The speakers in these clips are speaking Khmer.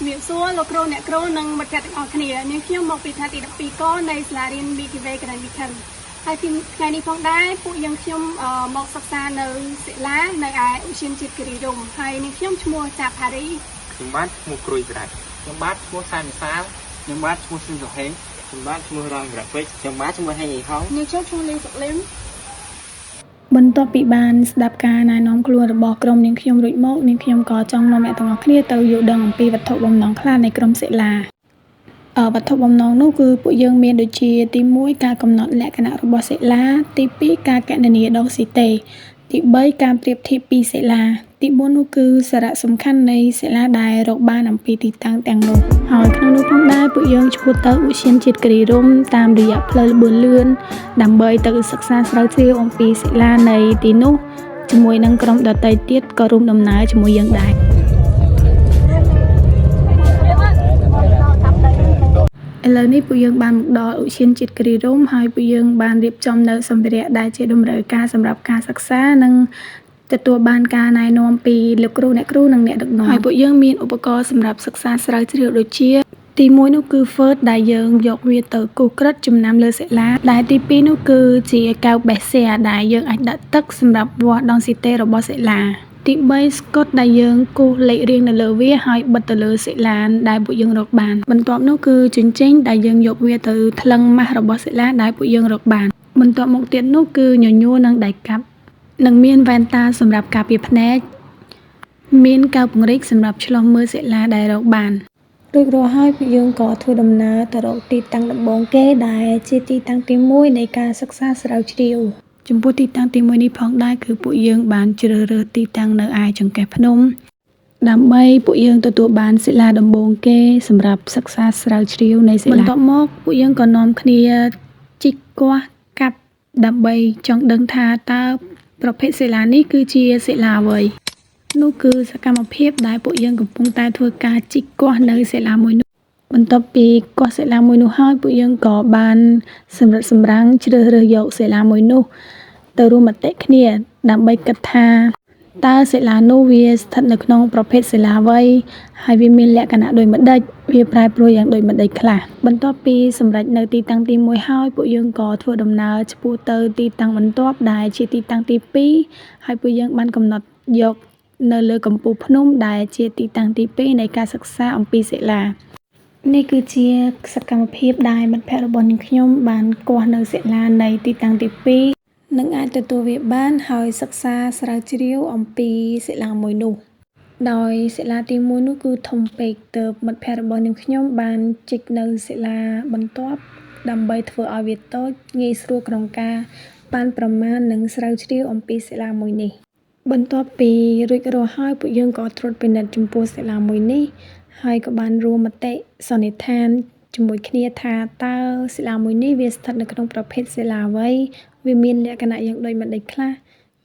ជំរាបសួរលោកគ្រូអ្នកគ្រូនិងមិត្តភក្តិទាំងអស់គ្នានាងខ្ញុំមកពីថ្នាក់ទី12កនៃសាលារៀន BTV កណ្ដាលវិខិនហើយថ្ងៃនេះផងដែរពួកយើងខ្ញុំមកសិក្សានៅសិលានៅឯឧទ្យានជាតិគិរីរម្យហើយនាងខ្ញុំឈ្មោះចាផារីខ្ញុំបាទឈ្មោះគ្រួយប្រាច់ខ្ញុំបាទឈ្មោះសានសាលខ្ញុំបាទឈ្មោះស៊ឹងសុហេងខ្ញុំបាទឈ្មោះរងក្រាពេជ្រខ្ញុំបាទឈ្មោះហេងអ៊ីហុងនាងខ្ញុំឈ្មោះលីសុកលឹមបន្ទាប់ពីបានស្ដាប់ការណែនាំខ្លួនរបស់ក្រុមនាងខ្ញុំរួចមកនាងខ្ញុំក៏ចង់នាំអ្នកទាំងអស់គ្នាទៅយល់ដឹងអំពីវត្ថុបំណងខ្លះនៃក្រុមសិលាវត្ថុបំណងនោះគឺពួកយើងមានដូចជាទី1ការកំណត់លក្ខណៈរបស់សិលាទី2ការគណនាដងស៊ីតេទី3ការប្រៀបធៀបពីសិលាទី4នោះគឺសារៈសំខាន់នៃសិលាដែលរកបានអំពីទីតាំងទាំងនោះហើយក្នុងនោះផងដែរពួកយើងឆ្ពោះទៅឧទ្យានជាតិគិរីរម្យតាមរយៈផ្លូវល្បឿនលឿនដើម្បីទៅសិក្សាស្រាវជ្រាវអំពីសិលានៃទីនោះជាមួយនឹងក្រុមដទៃទៀតក៏រួមដំណើរជាមួយយើងដែរឥឡូវនេះពួកយើងបានមកដល់ឧទ្យានជាតិគិរីរម្យហើយពួកយើងបានរៀបចំនៅសម្ភារៈដែលជាតម្រូវការសម្រាប់ការសិក្សានិងទទួលបានការណែនាំពីលោកគ្រូអ្នកគ្រូនិងអ្នកដឹកនាំហើយពួកយើងមានឧបករណ៍សម្រាប់សិក្សាស្រាវជ្រាវដូចជាទី1នោះគឺ First ដែលយើងយកវាទៅគូសក្រិតចំណាំលើសិលាដែលទី2នោះគឺជាកែវបេសៀដែលយើងអាចដាក់ទឹកសម្រាប់វាស់ដងស៊ីតេរបស់សិលាទី3ស្កុតដែលយើងគូសលេខរៀងនៅលើវាហើយបិទទៅលើសិលាដែលពួកយើងរកបានបន្ទាប់នោះគឺជញ្ជីងដែលយើងយកវាទៅថ្លឹងម៉ាស់របស់សិលាដែលពួកយើងរកបានបន្ទាប់មកទៀតនោះគឺញញួរនិងដៃកាប់និងមានវ៉ែនតាសម្រាប់ការពារភ្នែកមានកៅពង្រីកសម្រាប់ឆ្លុះមើលសិលាដែលរកបានរួចរាល់ហើយពួកយើងក៏ធ្វើដំណើរទៅរកទីតាំងដំបូងគេដែលជាទីតាំងទី1នៃការសិក្សាស្រាវជ្រាវចំពោះទីតាំងទី1នេះផងដែរគឺពួកយើងបានជ្រើសរើសទីតាំងនៅឯចង្កេះភ្នំដើម្បីពួកយើងទទួលបានសិលាដំបូងគេសម្រាប់សិក្សាស្រាវជ្រាវនៃសិលាបន្ទាប់មកពួកយើងក៏នាំគ្នាជីកគាស់កាប់ដើម្បីចង់ដឹងថាតើប្រភេទសិលានេះគឺជាសិលាអ្វីនោះគឺសកម្មភាពដែលពួកយើងកំពុងតែធ្វើការជីកគាស់នៅសិលាមួយនោះបន្ទាប់ពីគាស់សិលាមួយនោះហើយពួកយើងក៏បានសម្រិតសម្រាំងជ្រើសរើសយកសិលាមួយនោះទៅរួមមតិគ្នាដើម្បីគិតថាតើសិលានោះវាស្ថិតនៅក្នុងប្រភេទសិលាអ្វីហើយវាមានលក្ខណៈដូចម្តេចវាប្រែប្រួលយ៉ាងដូចម្តេចខ្លះបន្ទាប់ពីសម្រេចនៅទីតាំងទី1ហើយពួកយើងក៏ធ្វើដំណើរឆ្ពោះទៅទីតាំងបន្ទាប់ដែលជាទីតាំងទី2ហើយពួកយើងបានកំណត់យកនៅលើកំពូលភ្នំដែលជាទីតាំងទី2នៃការសិក្សាអំពីសិលានេះគឺជាសកម្មភាពដែលមិត្តភ័ក្តិរបស់នាងខ្ញុំបានគាស់នៅសិលានៃទីតាំងទី2និងអាចទទួលវាបានហើយសិក្សាស្រាវជ្រាវអំពីសិលាមួយនោះដោយសិលាទី1នោះគឺធំពេកទើបមិត្តភ័ក្តិរបស់នាងខ្ញុំបានជីកនៅសិលាបន្ទាប់ដើម្បីធ្វើឲ្យវាតូចងាយស្រួលក្នុងការប៉ាន់ប្រមាណនិងស្រាវជ្រាវអំពីសិលាមួយនេះបន្ទាប់ពីរួចរាល់ហើយពួកយើងក៏ត្រួតពិនិត្យចំពោះសិលាមួយនេះហើយក៏បានរួមមតិសន្និដ្ឋានជាមួយគ្នាថាតើសិលាមួយនេះវាស្ថិតនៅក្នុងប្រភេទសិលាអ្វីវាមានលក្ខណៈយ៉ាងដូចម្តេចខ្លះ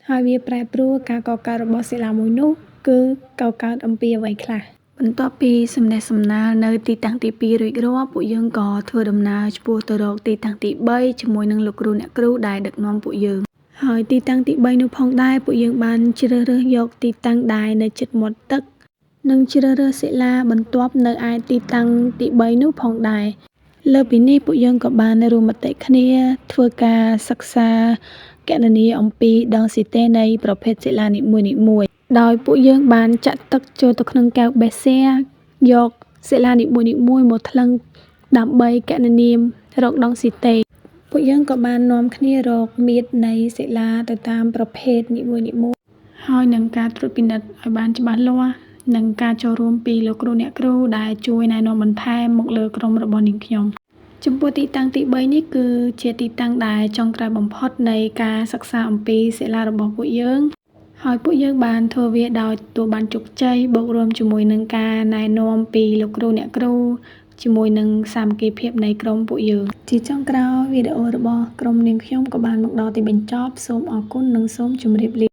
ហើយវាប្រែប្រួលការកកើតរបស់សិលាមួយនោះគឺកកើតអំពីអ្វីខ្លះបន្ទាប់ពីសំណេះសំណាលនៅទីតាំងទី2រួចរាល់ពួកយើងក៏ធ្វើដំណើរឆ្ពោះទៅរកទីតាំងទី3ជាមួយនឹងលោកគ្រូអ្នកគ្រូដែលដឹកនាំពួកយើងហើយទីតាំងទី3នោះផងដែរពួកយើងបានជ្រើសរើសយកទីតាំងដែលនៅជិតមាត់ទឹកនិងជ្រើសរើសសិលាបន្ទាប់នៅឯទីតាំងទី3នោះផងដែរលើពីនេះពួកយើងក៏បានរួមមតិគ្នាធ្វើការសិក្សាគណនាអំពីដងស៊ីតេនៃប្រភេទសិលានីមួយៗដោយពួកយើងបានចាក់ទឹកចូលទៅក្នុងកែវបេសៀយកសិលានីមួយៗមកថ្លឹងដើម្បីគណនារកដងស៊ីតេពួកយើងក៏បាននាំគ្នារកមៀតនៃសិលាទៅតាមប្រភេទនីមួយៗហើយនឹងការត្រួតពិនិត្យឲ្យបានច្បាស់លាស់និងការចូលរួមពីលោកគ្រូអ្នកគ្រូដែលជួយណែនាំបន្ថែមមកលើក្រុមរបស់នាងខ្ញុំចំពោះទីតាំងទី3នេះគឺជាទីតាំងដែលចុងក្រោយបំផុតនៃការសិក្សាអំពីសិលារបស់ពួកយើងហើយពួកយើងបានធ្វើវាដោយទទួលបានជោគជ័យបូករួមជាមួយនឹងការណែនាំពីលោកគ្រូអ្នកគ្រូជាមួយនឹងសាមគ្គីភាពនៃក្រុមពួកយើងជាចុងក្រោយវីដេអូរបស់ក្រុមនាងខ្ញុំក៏បានមកដល់ទីបញ្ចប់សូមអរគុណនិងសូមជម្រាបលា